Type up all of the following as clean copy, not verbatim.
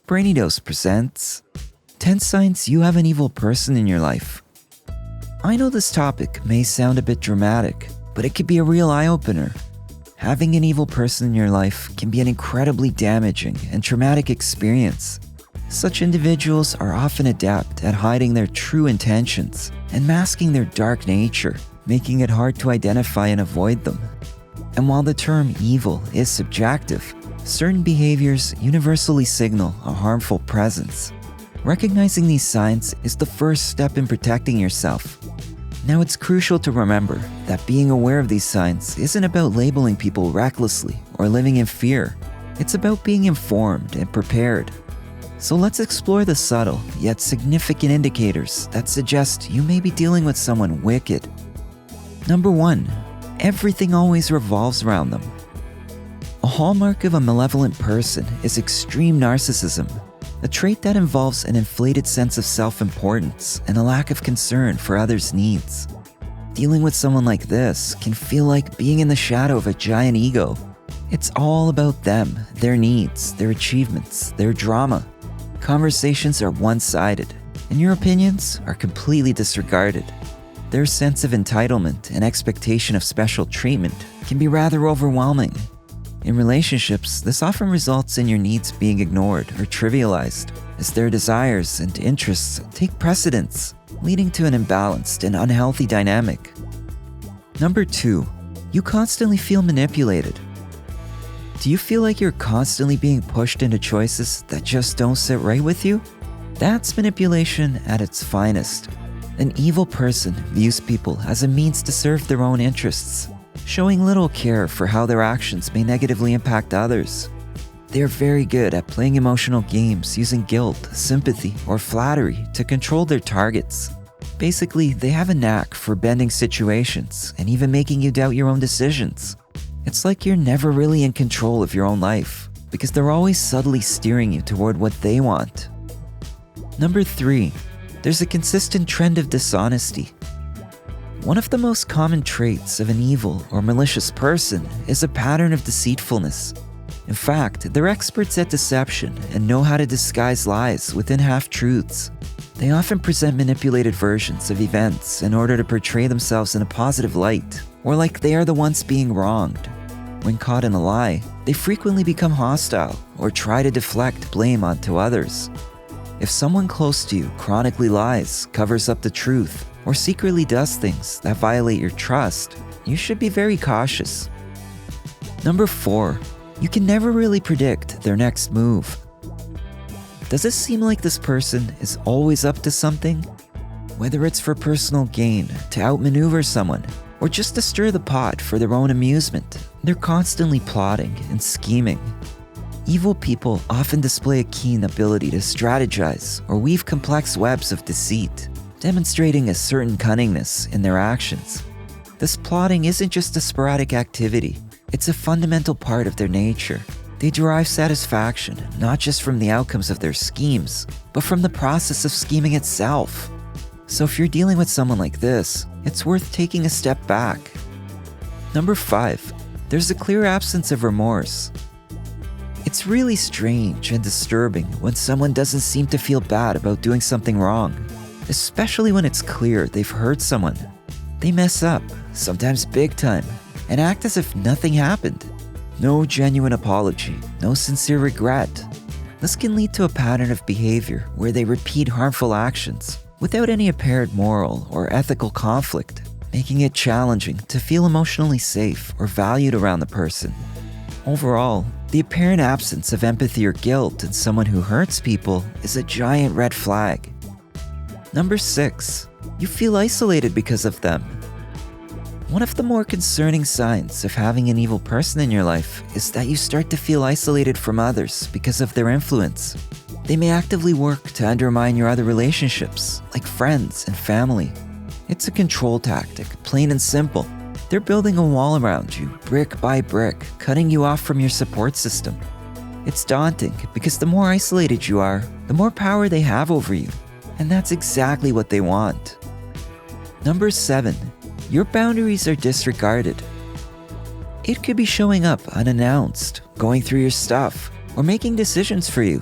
Brainy Dose presents 10 Signs You Have an Evil Person in Your Life. I know this topic may sound a bit dramatic, but it could be a real eye-opener. Having an evil person in your life can be an incredibly damaging and traumatic experience. Such individuals are often adept at hiding their true intentions and masking their dark nature, making it hard to identify and avoid them. And while the term evil is subjective, certain behaviors universally signal a harmful presence. Recognizing these signs is the first step in protecting yourself. Now, it's crucial to remember that being aware of these signs isn't about labeling people recklessly or living in fear. It's about being informed and prepared. So let's explore the subtle yet significant indicators that suggest you may be dealing with someone wicked. Number 1. Everything always revolves around them. A hallmark of a malevolent person is extreme narcissism, a trait that involves an inflated sense of self-importance and a lack of concern for others' needs. Dealing with someone like this can feel like being in the shadow of a giant ego. It's all about them, their needs, their achievements, their drama. Conversations are one-sided, and your opinions are completely disregarded. Their sense of entitlement and expectation of special treatment can be rather overwhelming. In relationships, this often results in your needs being ignored or trivialized, as their desires and interests take precedence, leading to an imbalanced and unhealthy dynamic. Number 2. You constantly feel manipulated. Do you feel like you're constantly being pushed into choices that just don't sit right with you? That's manipulation at its finest. An evil person views people as a means to serve their own interests, showing little care for how their actions may negatively impact others. They are very good at playing emotional games using guilt, sympathy, or flattery to control their targets. Basically, they have a knack for bending situations and even making you doubt your own decisions. It's like you're never really in control of your own life, because they're always subtly steering you toward what they want. Number 3. There's a consistent trend of dishonesty. One of the most common traits of an evil or malicious person is a pattern of deceitfulness. In fact, they're experts at deception and know how to disguise lies within half-truths. They often present manipulated versions of events in order to portray themselves in a positive light, or like they are the ones being wronged. When caught in a lie, they frequently become hostile or try to deflect blame onto others. If someone close to you chronically lies, covers up the truth, or secretly does things that violate your trust, you should be very cautious. Number 4. You can never really predict their next move. Does it seem like this person is always up to something? Whether it's for personal gain, to outmaneuver someone, or just to stir the pot for their own amusement, they're constantly plotting and scheming. Evil people often display a keen ability to strategize or weave complex webs of deceit, demonstrating a certain cunningness in their actions. This plotting isn't just a sporadic activity, it's a fundamental part of their nature. They derive satisfaction not just from the outcomes of their schemes, but from the process of scheming itself. So if you're dealing with someone like this, it's worth taking a step back. Number 5. There's a clear absence of remorse. It's really strange and disturbing when someone doesn't seem to feel bad about doing something wrong, especially when it's clear they've hurt someone. They mess up, sometimes big time, and act as if nothing happened. No genuine apology, no sincere regret. This can lead to a pattern of behavior where they repeat harmful actions without any apparent moral or ethical conflict, making it challenging to feel emotionally safe or valued around the person. Overall, the apparent absence of empathy or guilt in someone who hurts people is a giant red flag. Number 6. You feel isolated because of them. One of the more concerning signs of having an evil person in your life is that you start to feel isolated from others because of their influence. They may actively work to undermine your other relationships, like friends and family. It's a control tactic, plain and simple. They're building a wall around you, brick by brick, cutting you off from your support system. It's daunting because the more isolated you are, the more power they have over you. And that's exactly what they want. Number 7. Your boundaries are disregarded. It could be showing up unannounced, going through your stuff, or making decisions for you.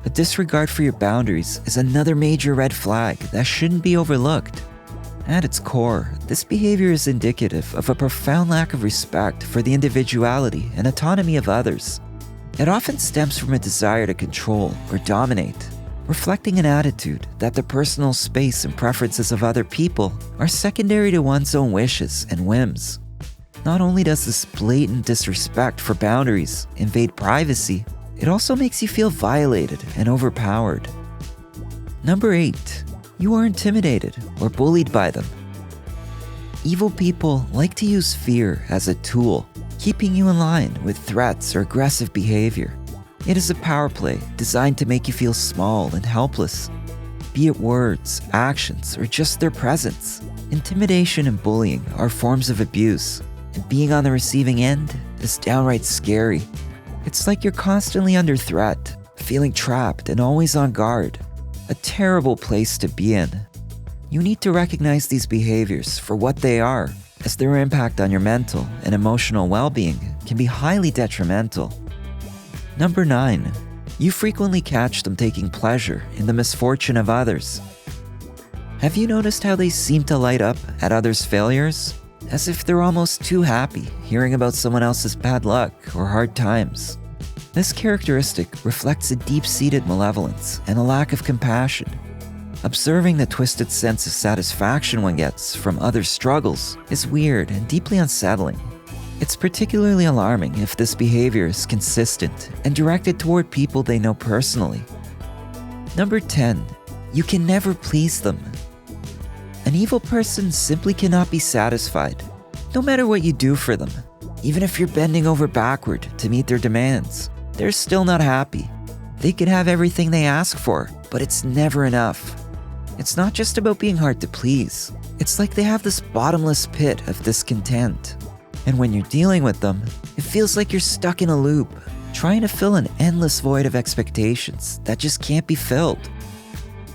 A disregard for your boundaries is another major red flag that shouldn't be overlooked. At its core, this behavior is indicative of a profound lack of respect for the individuality and autonomy of others. It often stems from a desire to control or dominate, reflecting an attitude that the personal space and preferences of other people are secondary to one's own wishes and whims. Not only does this blatant disrespect for boundaries invade privacy, it also makes you feel violated and overpowered. Number 8. You are intimidated or bullied by them. Evil people like to use fear as a tool, keeping you in line with threats or aggressive behavior. It is a power play designed to make you feel small and helpless. Be it words, actions, or just their presence, intimidation and bullying are forms of abuse, and being on the receiving end is downright scary. It's like you're constantly under threat, feeling trapped and always on guard. A terrible place to be in. You need to recognize these behaviors for what they are, as their impact on your mental and emotional well-being can be highly detrimental. Number 9. You frequently catch them taking pleasure in the misfortune of others. Have you noticed how they seem to light up at others' failures? As if they're almost too happy hearing about someone else's bad luck or hard times. This characteristic reflects a deep-seated malevolence and a lack of compassion. Observing the twisted sense of satisfaction one gets from others' struggles is weird and deeply unsettling. It's particularly alarming if this behavior is consistent and directed toward people they know personally. Number 10. You can never please them. An evil person simply cannot be satisfied, no matter what you do for them. Even if you're bending over backward to meet their demands, they're still not happy. They could have everything they ask for, but it's never enough. It's not just about being hard to please. It's like they have this bottomless pit of discontent. And when you're dealing with them, it feels like you're stuck in a loop, trying to fill an endless void of expectations that just can't be filled.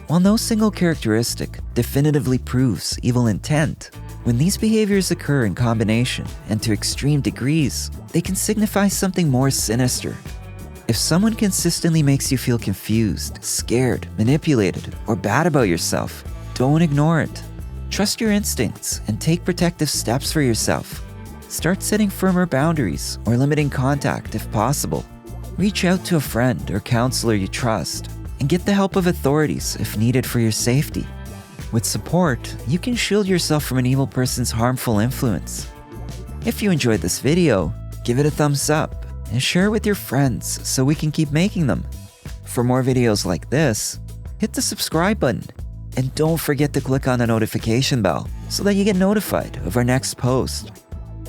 While no single characteristic definitively proves evil intent, when these behaviors occur in combination and to extreme degrees, they can signify something more sinister. If someone consistently makes you feel confused, scared, manipulated, or bad about yourself, don't ignore it. Trust your instincts and take protective steps for yourself. Start setting firmer boundaries or limiting contact if possible. Reach out to a friend or counselor you trust, and get the help of authorities if needed for your safety. With support, you can shield yourself from an evil person's harmful influence. If you enjoyed this video, give it a thumbs up and share it with your friends so we can keep making them. For more videos like this, hit the subscribe button and don't forget to click on the notification bell so that you get notified of our next post.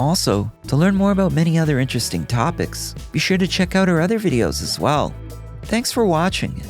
Also, to learn more about many other interesting topics, be sure to check out our other videos as well. Thanks for watching.